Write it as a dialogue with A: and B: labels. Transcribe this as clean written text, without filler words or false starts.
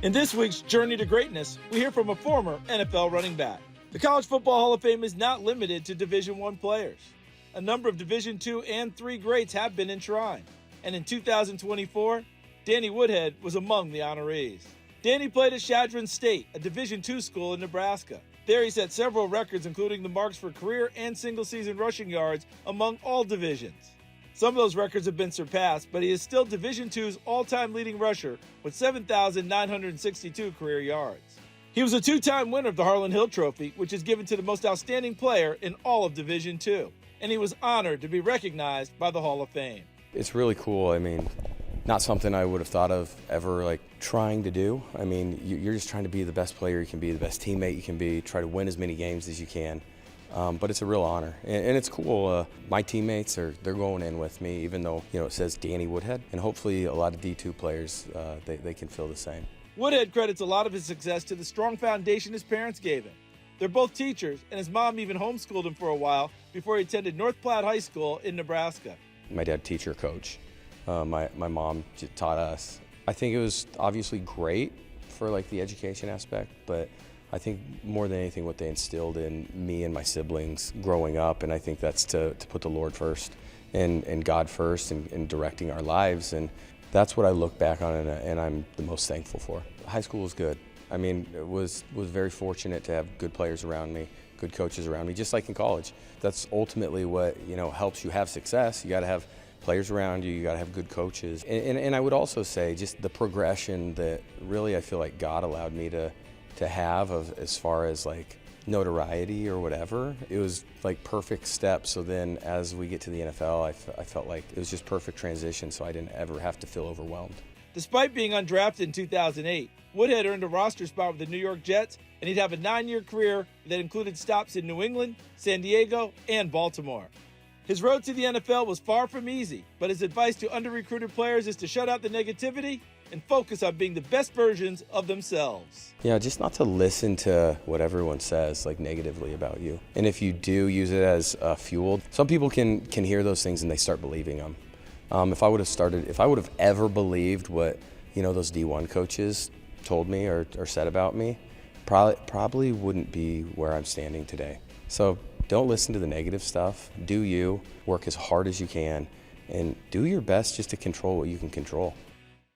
A: In this week's Journey to Greatness, we hear from a former NFL running back. The College Football Hall of Fame is not limited to Division I players. A number of Division II and III greats have been enshrined. And in 2024, Danny Woodhead was among the honorees. Danny played at Chadron State, a Division II school in Nebraska. There he set several records, including the marks for career and single-season rushing yards among all divisions. Some of those records have been surpassed, but he is still Division II's all-time leading rusher with 7,962 career yards. He was a two-time winner of the Harlan Hill Trophy, which is given to the most outstanding player in all of Division II, and he was honored to be recognized by the Hall of Fame.
B: It's really cool. I mean, not something I would have thought of ever trying to do. I mean, you're just trying to be the best player you can be, the best teammate you can be, try to win as many games as you can. But it's a real honor, and it's cool. My teammates they're going in with me, even though it says Danny Woodhead, and hopefully a lot of D2 players they can feel the same.
A: Woodhead credits a lot of his success to the strong foundation his parents gave him. They're both teachers, and his mom even homeschooled him for a while before he attended North Platte High School in Nebraska.
B: My dad, teacher, coach. My mom taught us. I think it was obviously great for the education aspect, but I think more than anything what they instilled in me and my siblings growing up, and I think that's to put the Lord first and God first and directing our lives, and that's what I look back on and I'm the most thankful for. High school was good. I mean, it was very fortunate to have good players around me, good coaches around me, just like in college. That's ultimately what helps you have success. You got to have players around you, you got to have good coaches. And I would also say just the progression that really I feel like God allowed me to have as far as notoriety or whatever. It was perfect steps. So then as we get to the NFL, I felt like it was just perfect transition, so I didn't ever have to feel overwhelmed.
A: Despite being undrafted in 2008, Woodhead earned a roster spot with the New York Jets, and he'd have a 9-year career that included stops in New England, San Diego, and Baltimore. His road to the NFL was far from easy, but his advice to under-recruited players is to shut out the negativity and focus on being the best versions of themselves.
B: Yeah, just not to listen to what everyone says negatively about you. And if you do use it as fuel, some people can hear those things and they start believing them. If I would have ever believed what those D1 coaches told me or said about me, probably wouldn't be where I'm standing today. So don't listen to the negative stuff. Do you, work as hard as you can, and do your best just to control what you can control.